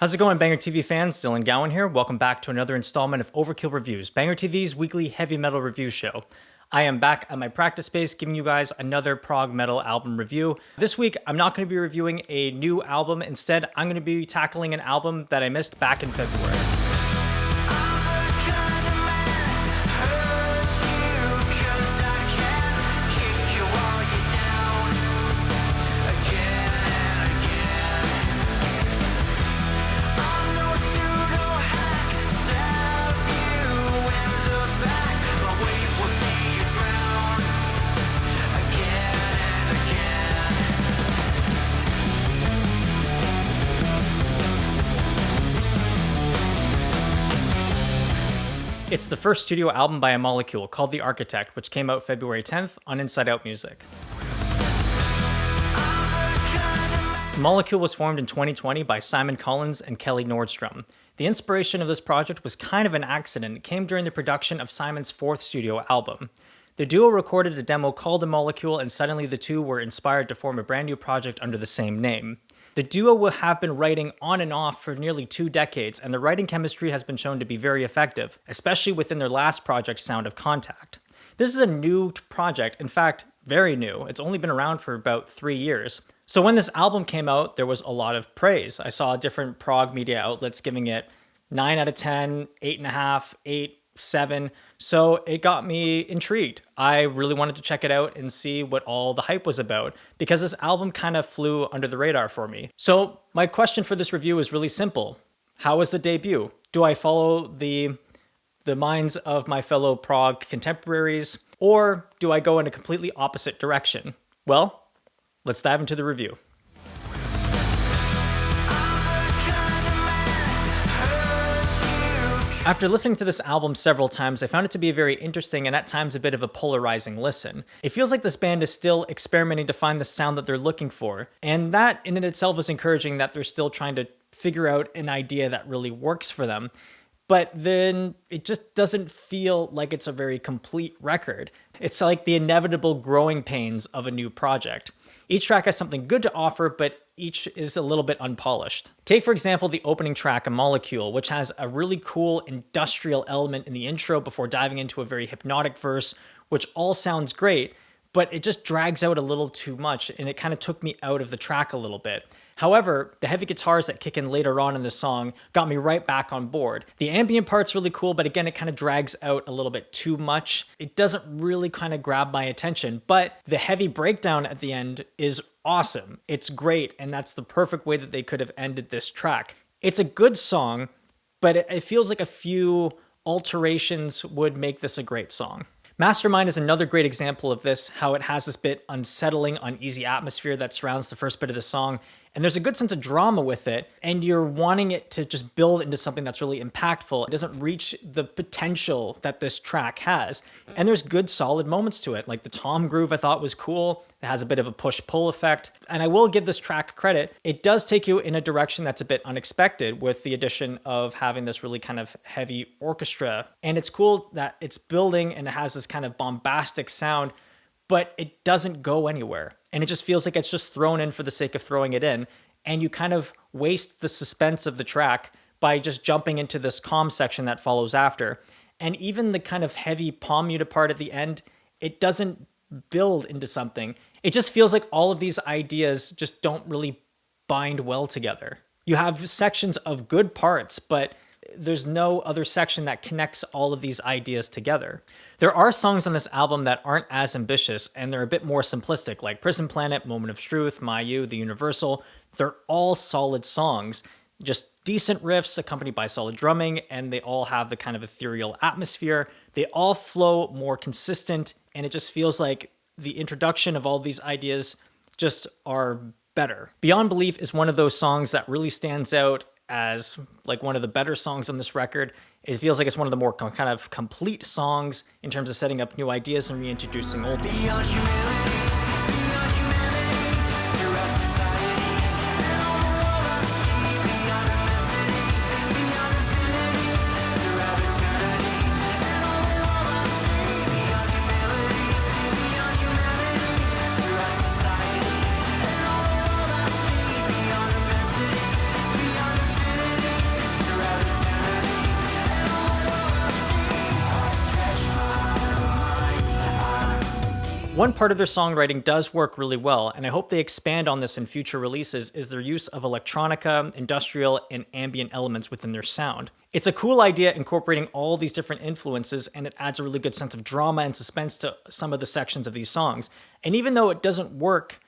How's it going, BangerTV fans? Dylan Gowan here. Welcome back to another installment of Overkill Reviews, BangerTV's weekly heavy metal review show. I am back at my practice space giving you guys another prog metal album review. This week, I'm not going to be reviewing a new album. Instead, I'm going to be tackling an album that I missed back in February. It's the first studio album by Emolecule called The Architect, which came out February 10th on Inside Out Music. Emolecule was formed in 2020 by Simon Collins and Kelly Nordstrom. The inspiration of this project was kind of an accident. It came during the production of Simon's fourth studio album. The duo recorded a demo called Emolecule, and suddenly the two were inspired to form a brand new project under the same name. The duo will have been writing on and off for nearly 2 decades, and the writing chemistry has been shown to be very effective, especially within their last project, Sound of Contact. This is a new project, in fact, very new. It's only been around for about 3 years. So when this album came out, there was a lot of praise. I saw different prog media outlets giving it 9 out of 10, 8.5, 8, 7. So it got me intrigued. I really wanted to check it out and see what all the hype was about, because this album kind of flew under the radar for me. So my question for this review is really simple. How was the debut? Do I follow the minds of my fellow prog contemporaries, or do I go in a completely opposite direction? Well, let's dive into the review. After listening to this album several times, I found it to be a very interesting and at times a bit of a polarizing listen. It feels like this band is still experimenting to find the sound that they're looking for, and that in and itself is encouraging that they're still trying to figure out an idea that really works for them. But then it just doesn't feel like it's a very complete record. It's like the inevitable growing pains of a new project. Each track has something good to offer, but each is a little bit unpolished. Take, for example, the opening track, Emolecule, which has a really cool industrial element in the intro before diving into a very hypnotic verse, which all sounds great, but it just drags out a little too much, and it kind of took me out of the track a little bit. However, the heavy guitars that kick in later on in the song got me right back on board. The ambient part's really cool, but again, it kind of drags out a little bit too much. It doesn't really kind of grab my attention, but the heavy breakdown at the end is awesome. It's great, and that's the perfect way that they could have ended this track. It's a good song, but it feels like a few alterations would make this a great song. Mastermind is another great example of this, how it has this bit unsettling, uneasy atmosphere that surrounds the first bit of the song, and there's a good sense of drama with it, and you're wanting it to just build into something that's really impactful. It doesn't reach the potential that this track has, and there's good solid moments to it, like the tom groove I thought was cool. It has a bit of a push-pull effect, and I will give this track credit. It does take you in a direction that's a bit unexpected with the addition of having this really kind of heavy orchestra, and it's cool that it's building and it has this kind of bombastic sound, but it doesn't go anywhere. And it just feels like it's just thrown in for the sake of throwing it in. And you kind of waste the suspense of the track by just jumping into this calm section that follows after. And even the kind of heavy palm muted part at the end, it doesn't build into something. It just feels like all of these ideas just don't really bind well together. You have sections of good parts, but there's no other section that connects all of these ideas together. There are songs on this album that aren't as ambitious, and they're a bit more simplistic, like Prison Planet, Moment of Truth, My You, The Universal. They're all solid songs, just decent riffs accompanied by solid drumming, and they all have the kind of ethereal atmosphere. They all flow more consistent, and it just feels like the introduction of all these ideas just are better. Beyond Belief is one of those songs that really stands out as like one of the better songs on this record. It feels like it's one of the more kind of complete songs in terms of setting up new ideas and reintroducing old ones. One part of their songwriting does work really well, and I hope they expand on this in future releases, is their use of electronica, industrial, and ambient elements within their sound. It's a cool idea incorporating all these different influences, and it adds a really good sense of drama and suspense to some of the sections of these songs. And even though it doesn't work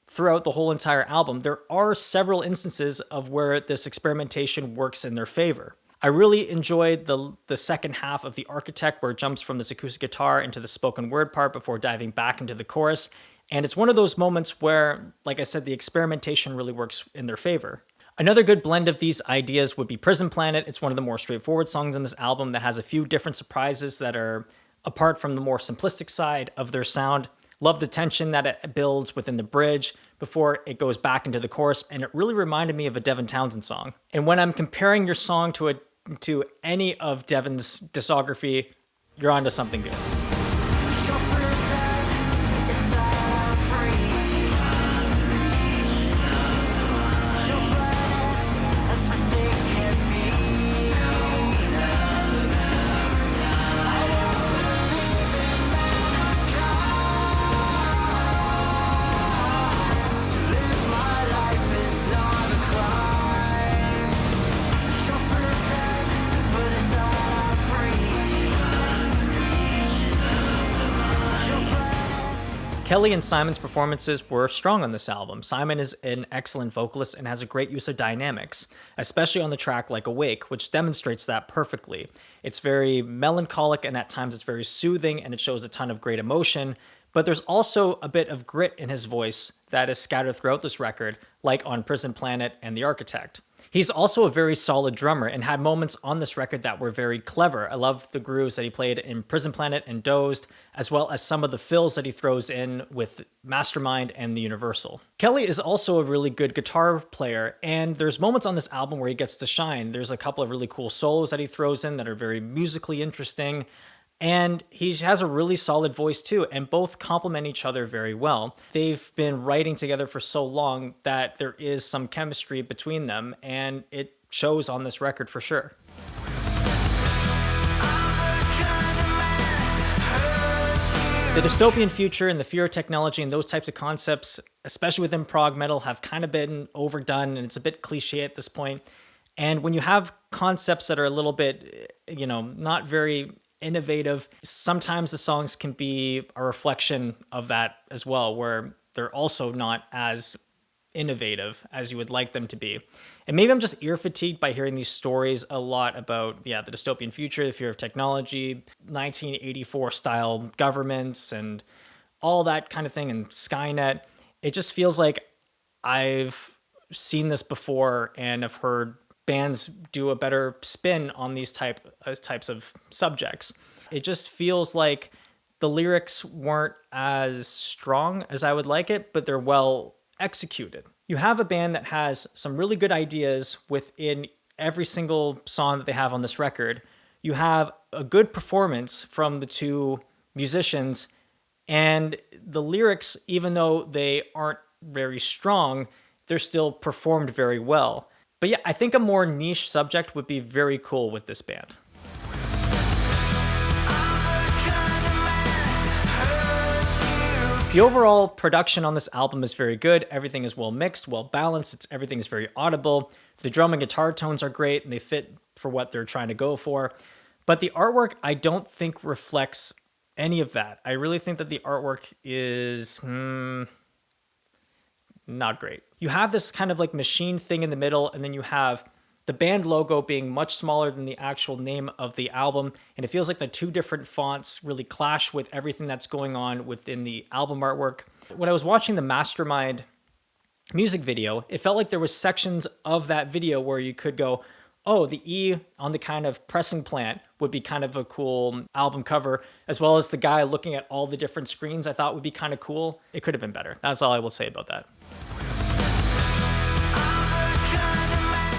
throughout the whole entire album, there are several instances of where this experimentation works in their favor. I really enjoyed the second half of The Architect, where it jumps from this acoustic guitar into the spoken word part before diving back into the chorus. And it's one of those moments where, like I said, the experimentation really works in their favor. Another good blend of these ideas would be Prison Planet. It's one of the more straightforward songs on this album that has a few different surprises that are apart from the more simplistic side of their sound. Love the tension that it builds within the bridge before it goes back into the chorus, and it really reminded me of a Devin Townsend song. And when I'm comparing your song to any of Devin's discography, you're onto something good. Kelly and Simon's performances were strong on this album. Simon is an excellent vocalist and has a great use of dynamics, especially on the track Like Awake, which demonstrates that perfectly. It's very melancholic and at times it's very soothing and it shows a ton of great emotion, but there's also a bit of grit in his voice that is scattered throughout this record, like on Prison Planet and The Architect. He's also a very solid drummer and had moments on this record that were very clever. I love the grooves that he played in Prison Planet and Dozed, as well as some of the fills that he throws in with Mastermind and The Universal. Kelly is also a really good guitar player, and there's moments on this album where he gets to shine. There's a couple of really cool solos that he throws in that are very musically interesting. And he has a really solid voice too, and both complement each other very well. They've been writing together for so long that there is some chemistry between them, and it shows on this record for sure. The dystopian future and the fear of technology and those types of concepts, especially within prog metal, have kind of been overdone, and it's a bit cliche at this point. And when you have concepts that are a little bit, not very innovative, sometimes the songs can be a reflection of that as well, where they're also not as innovative as you would like them to be. And maybe I'm just ear fatigued by hearing these stories a lot about, the dystopian future, the fear of technology, 1984 style governments and all that kind of thing, and Skynet. It just feels like I've seen this before and have heard bands do a better spin on these types of subjects. It just feels like the lyrics weren't as strong as I would like it, but they're well executed. You have a band that has some really good ideas within every single song that they have on this record. You have a good performance from the two musicians, and the lyrics, even though they aren't very strong, they're still performed very well. But yeah, I think a more niche subject would be very cool with this band. The overall production on this album is very good. Everything is well mixed, well balanced. Everything is very audible. The drum and guitar tones are great and they fit for what they're trying to go for. But the artwork, I don't think reflects any of that. I really think that the artwork is not great. You have this kind of like machine thing in the middle, and then you have the band logo being much smaller than the actual name of the album, and it feels like the two different fonts really clash with everything that's going on within the album artwork. When I was watching the Mastermind music video, it felt like there was sections of that video where you could go, oh, the E on the kind of pressing plant would be kind of a cool album cover, as well as the guy looking at all the different screens I thought would be kind of cool. It could have been better. That's all I will say about that.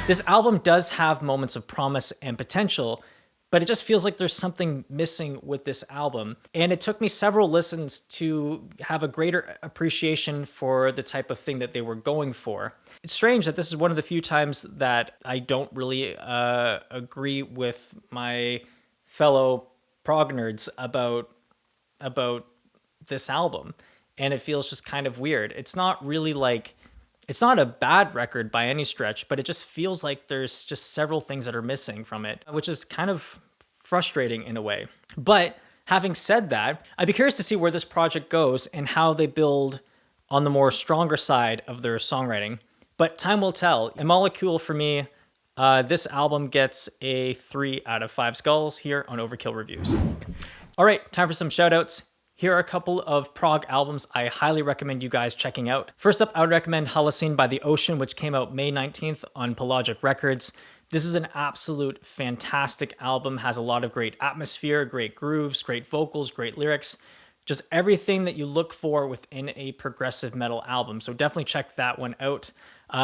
This album does have moments of promise and potential, but it just feels like there's something missing with this album. And it took me several listens to have a greater appreciation for the type of thing that they were going for. It's strange that this is one of the few times that I don't really agree with my fellow prog nerds about this album. and it feels just kind of weird. It's not really like, it's not a bad record by any stretch, but it just feels like there's just several things that are missing from it, which is kind of frustrating in a way. But having said that, I'd be curious to see where this project goes and how they build on the more stronger side of their songwriting. But time will tell. Emolecule for me, this album gets a 3 out of 5 skulls here on Overkill Reviews. All right, time for some shoutouts. Here are a couple of prog albums I highly recommend you guys checking out. First up, I would recommend Holocene by the Ocean, which came out May 19th on Pelagic Records. This is an absolute fantastic album, has a lot of great atmosphere, great grooves, great vocals, great lyrics, just everything that you look for within a progressive metal album. So definitely check that one out.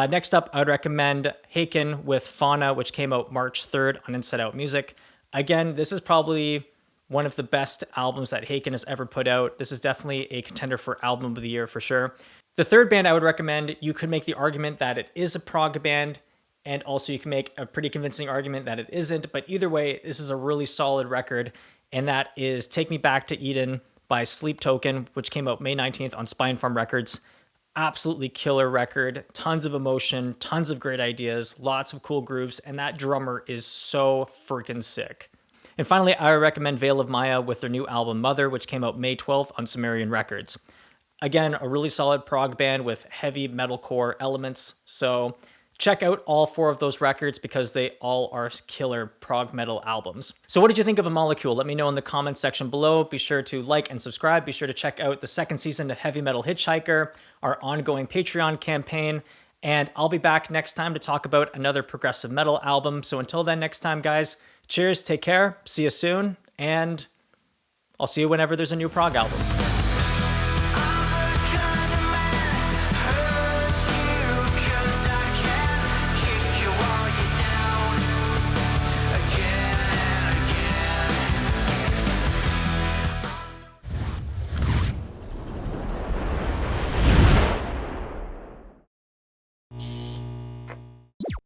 Next up, I would recommend Haken with Fauna, which came out March 3rd on Inside Out Music. Again, this is probably one of the best albums that Haken has ever put out. This is definitely a contender for Album of the Year for sure. The third band I would recommend, you could make the argument that it is a prog band, and also you can make a pretty convincing argument that it isn't, but either way, this is a really solid record, and that is Take Me Back to Eden by Sleep Token, which came out May 19th on Spine Farm Records. Absolutely killer record, tons of emotion, tons of great ideas, lots of cool grooves, and that drummer is so freaking sick. And finally, I recommend Veil of Maya with their new album Mother, which came out May 12th on Sumerian Records. Again, a really solid prog band with heavy metalcore elements. So check out all 4 of those records because they all are killer prog metal albums. So what did you think of Emolecule? Let me know in the comments section below. Be sure to like and subscribe. Be sure to check out the 2nd season of Heavy Metal Hitchhiker, our ongoing Patreon campaign. And I'll be back next time to talk about another progressive metal album. So until then, next time, guys, cheers, take care, see you soon, and I'll see you whenever there's a new prog album.